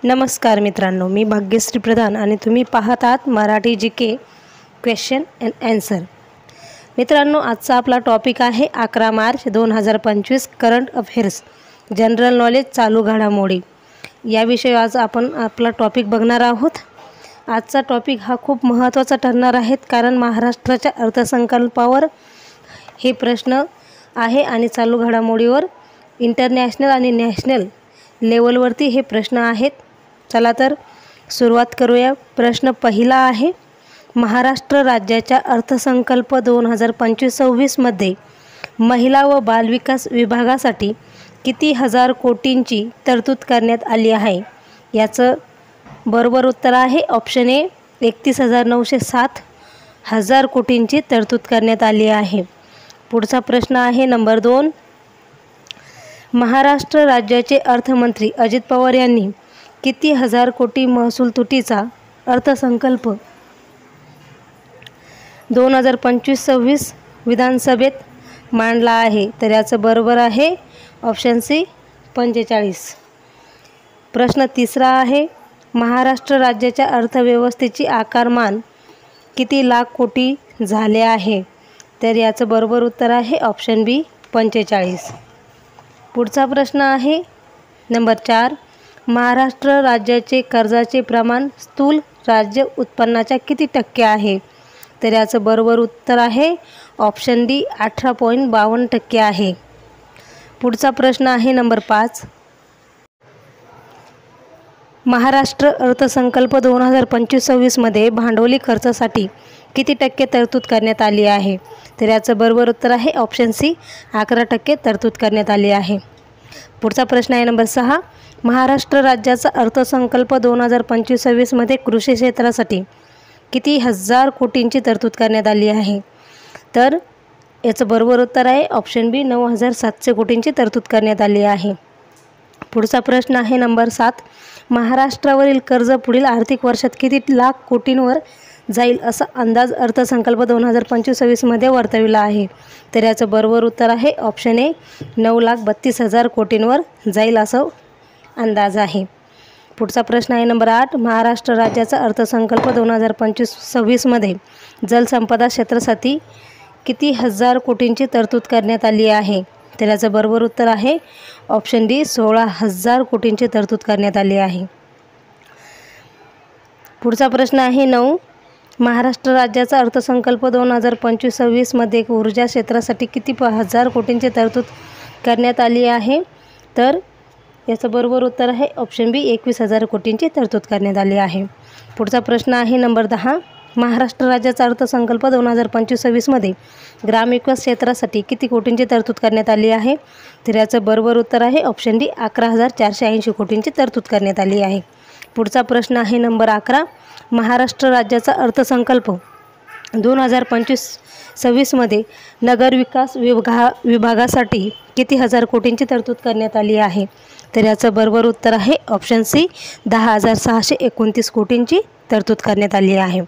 नमस्कार मित्रांनो, मी भाग्यश्री प्रधान आणि तुम्ही पाहत आहात Marathi GK question and answer. मित्रांनो, आजचा आपला टॉपिक आहे 11 March 2025 current affairs general knowledge चालू घडामोडी। याविषयी आज आपण आपला टॉपिक बघणार आहोत। आजचा टॉपिक हा खूप महत्त्वाचा ठरणार आहे, कारण महाराष्ट्राच्या अर्थसंकल्पावर हे प्रश्न आहे आणि चालू घडामोडीवर इंटरनॅशनल आणि नॅशनल लेवलवरती हे प्रश्न आहेत। चला तर सुरुवात करूया। प्रश्न पहिला आहे, महाराष्ट्र राज्याच्या अर्थसंकल्प 2025-26 मध्ये महिला व बालविकास विभागासाठी किती हजार कोटींची तरतूद करण्यात आली आहे? याचं बरोबर उत्तर आहे ऑप्शन ए 31,907 हजार कोटींची तरतूद करण्यात आली आहे। पुढचा प्रश्न आहे नंबर 2, महाराष्ट्र राज्याचे अर्थमंत्री अजित पवार यांनी किती हजार कोटी महसूल तुटीचा अर्थसंकल्प 2025-26 विधानसभेत मांडला आहे? तर याचं बरोबर आहे ऑप्शन सी 45। प्रश्न तिसरा आहे, महाराष्ट्र राज्याच्या अर्थव्यवस्थेची आकारमान किती लाख कोटी झाले आहे? तर याचं बरोबर उत्तर आहे ऑप्शन बी 45। पुढचा प्रश्न आहे नंबर 4, महाराष्ट्र राज्याचे कर्जाचे प्रमाण स्थूल राज्य उत्पन्नाच्या किती टक्के आहे? तर याचं बरोबर उत्तर आहे ऑप्शन डी 18.52% आहे। पुढचा प्रश्न आहे नंबर 5, महाराष्ट्र अर्थसंकल्प 2025-26 मध्ये भांडवली खर्चासाठी किती टक्के तरतूद करण्यात आली आहे? तर याचं बरोबर उत्तर आहे ऑप्शन सी 11% तरतूद करण्यात आली आहे। पुढचा प्रश्न आहे नंबर 6, महाराष्ट्र राज्याचा अर्थसंकल्प 2025-26 मध्ये कृषी क्षेत्रासाठी किती हजार कोटींची तरतूद करण्यात आली आहे? तर याचं बरोबर उत्तर आहे ऑप्शन बी 9,700 कोटींची तरतूद करण्यात आली आहे। पुढचा प्रश्न आहे नंबर 7, महाराष्ट्रावरील कर्ज पुढील आर्थिक वर्षात किती लाख कोटींवर जाईल असा अंदाज अर्थसंकल्प 2025-26 मध्ये वर्तविला आहे? तर याचं बरोबर उत्तर आहे ऑप्शन ए 9,32,000 कोटींवर जाईल असं अंदाज आहे। पुढचा प्रश्न आहे नंबर 8, महाराष्ट्र राज्याचा अर्थसंकल्प 2025-26 मध्ये जलसंपदा क्षेत्रासाठी किती हजार कोटींची तरतूद करण्यात आली आहे? तर याचं बरोबर उत्तर आहे ऑप्शन डी 16,000 कोटींची तरतूद करण्यात आली आहे। पुढचा प्रश्न आहे 9, महाराष्ट्र राज्याचा अर्थसंकल्प 2025-26 मध्ये ऊर्जा क्षेत्रासाठी किती हजार कोटींची तरतूद करण्यात आली आहे? तर याचं बरोबर उत्तर आहे ऑप्शन बी 21,000 कोटींची तरतूद करण्यात आली आहे। पुढचा प्रश्न आहे नंबर 10, महाराष्ट्र राज्याचा अर्थसंकल्प 2025-26 मध्ये ग्रामविकास क्षेत्रासाठी किती कोटींची तरतूद करण्यात आली आहे? तर याचं बरोबर उत्तर आहे ऑप्शन डी 11,480 कोटींची तरतूद करण्यात आली आहे। पुढचा प्रश्न आहे नंबर 11, महाराष्ट्र राज्याचा अर्थसंकल्प 2025-26 मध्ये नगरविकास विभागासाठी किती हजार कोटींची तरतूद करण्यात आली आहे? तर याचं बरोबर उत्तर आहे ऑप्शन सी 10,629 कोटींची तरतूद करण्यात आली आहे।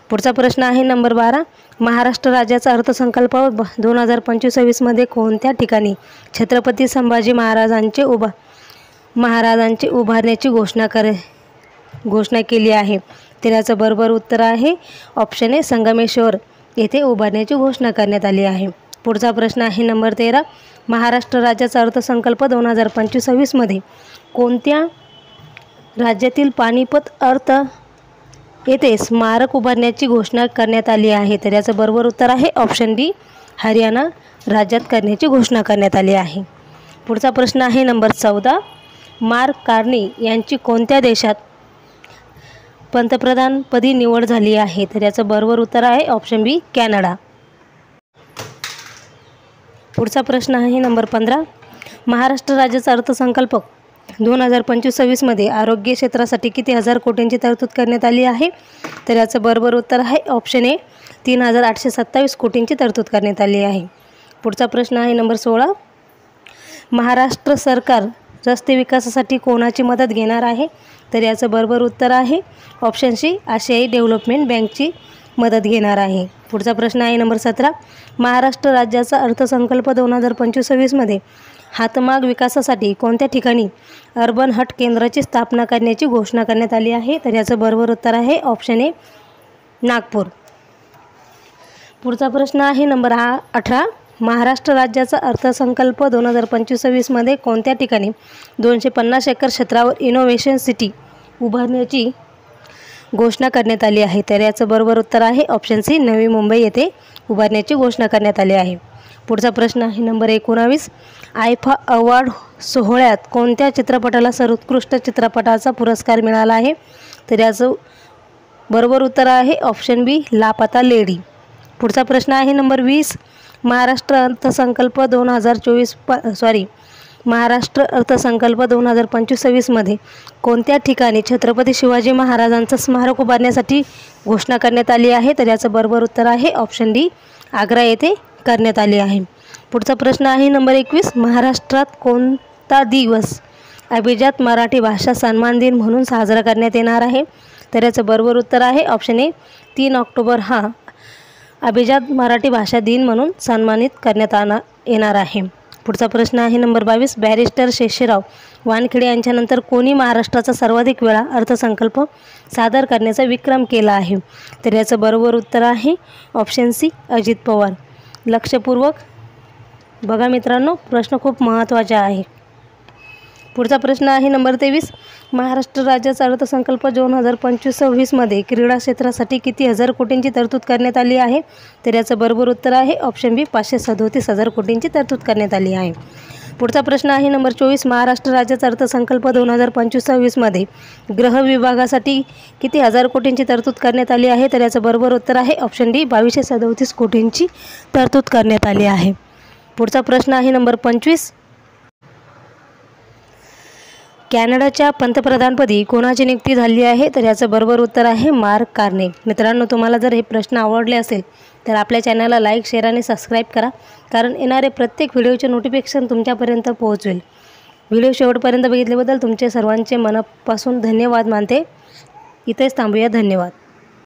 पुढचा प्रश्न आहे नंबर 12, महाराष्ट्र राज्याचा अर्थसंकल्प 2025-26 मध्ये कोणत्या ठिकाणी छत्रपती संभाजी महाराजांचे उभारण्याची घोषणा केली आहे? तर याचं बरोबर उत्तर आहे ऑप्शन ए संगमेश्वर येथे उभारण्याची घोषणा करण्यात आली आहे। पुढचा प्रश्न आहे नंबर 13, महाराष्ट्र राज्याचा अर्थसंकल्प 2025-26 मध्ये कोणत्या राज्यातील पानिपत अर्थ येथे स्मारक उभारण्याची घोषणा करण्यात आली आहे? तर याचं बरोबर उत्तर आहे ऑप्शन डी हरियाणा राज्यात करण्याची घोषणा करण्यात आली आहे। पुढचा प्रश्न आहे नंबर 14, मार्क कार्नी यांची कोणत्या देशात पंतप्रधानपदी निवड झाली आहे? तर याचं बरोबर उत्तर आहे ऑप्शन बी कॅनडा। पुढचा प्रश्न आहे नंबर 15, महाराष्ट्र राज्याचा अर्थसंकल्प 2025-26 मध्ये आरोग्य क्षेत्रासाठी किती हजार कोटींची तरतूद करण्यात आली आहे? तर याचं बरोबर उत्तर आहे ऑप्शन ए 3,827 कोटींची तरतूद करण्यात आली आहे। पुढचा प्रश्न आहे नंबर 16, महाराष्ट्र सरकार रस्ते विकासासाठी कोणाची मदत घेणार आहे? तर याचं बरोबर उत्तर आहे ऑप्शन सी आशियाई डेव्हलपमेंट बँकची मदत घेणार आहे. पुढचा प्रश्न आहे नंबर 17. महाराष्ट्र राज्याचा अर्थसंकल्प 2025-26मध्ये हातमाग विकासासाठी कोणत्या ठिकाणी अर्बन हट केंद्राची स्थापना करण्याची घोषणा करण्यात आली आहे? तर याचं बरोबर उत्तर आहे ऑप्शन ए नागपूर. पुढचा प्रश्न आहे नंबर 18. महाराष्ट्र राज्याचा अर्थसंकल्प 2025-26मध्ये कोणत्या ठिकाणी 250 एकर क्षेत्रावर इनोव्हेशन सिटी उभारण्याची घोषणा करण्यात आली आहे? तर याचं बरोबर उत्तर आहे ऑप्शन सी नवी मुंबई येथे उभारण्याची घोषणा करण्यात आली आहे. पुढचा प्रश्न आहे नंबर 19. आयफा अवॉर्ड सोहळ्यात कोणत्या चित्रपटाला सर्वोत्कृष्ट चित्रपटाचा पुरस्कार मिळाला आहे? तर याचं बरोबर उत्तर आहे ऑप्शन बी लापता लेडी. पुढचा प्रश्न आहे नंबर 20. महाराष्ट्र अर्थसंकल्प 2025-26मध्ये कोणत्या ठिकाणी छत्रपती शिवाजी महाराजांचं स्मारक उभारण्यासाठी घोषणा करण्यात आली आहे? तर याचं बरोबर उत्तर आहे ऑप्शन डी आग्रा येथे करण्यात आली आहे. पुढचा प्रश्न आहे नंबर 21. महाराष्ट्रात कोणता दिवस अभिजात मराठी भाषा सन्मान दिन म्हणून साजरा करण्यात येणार आहे? तर याचं बरोबर उत्तर आहे ऑप्शन ए 3 ऑक्टोबर हा अभिजात मराठी भाषा दिन म्हणून सन्मानित करण्यात येणार आहे. पुढचा प्रश्न आहे नंबर 22. बॅरिस्टर शेषराव वानखेडे यांच्यानंतर कोणी महाराष्ट्राचा सर्वाधिक वेळा अर्थसंकल्प सादर करण्याचा विक्रम केला आहे? तर याचं बरोबर उत्तर आहे ऑप्शन सी अजित पवार. लक्षपूर्वक बघा मित्रांनो, प्रश्न खूप महत्त्वाचा आहे. पुढचा प्रश्न आहे नंबर 23. महाराष्ट्र राज्याचा अर्थसंकल्प 2025-26मध्ये क्रीडा क्षेत्रासाठी किती हजार कोटींची तरतूद करण्यात आली आहे? तर याचं बरोबर उत्तर आहे ऑप्शन बी 537,000 कोटींची तरतूद करण्यात आली आहे. पुढचा प्रश्न आहे नंबर 24. महाराष्ट्र राज्याचा अर्थसंकल्प 2025-26मध्ये गृह विभागासाठी किती हजार कोटींची तरतूद करण्यात आली आहे? तर याचं बरोबर उत्तर आहे ऑप्शन डी 2237 कोटींची तरतूद करण्यात आली आहे. पुढचा प्रश्न आहे नंबर 25. कॅनडाच्या पंतप्रधानपदी कोणाची नियुक्ती झाली आहे? तर याचं बरोबर उत्तर आहे मार्क कार्ने. मित्रांनो, तुम्हाला जर हे प्रश्न आवडले असेल तर आपल्या चॅनलला लाईक, शेअर आणि सबस्क्राईब करा, कारण येणारे प्रत्येक व्हिडिओचे नोटिफिकेशन तुमच्यापर्यंत पोहोचेल. व्हिडिओ शेवटपर्यंत बघितल्याबद्दल तुमचे सर्वांचे मनापासून धन्यवाद मानते. इथेच थांबूया. धन्यवाद.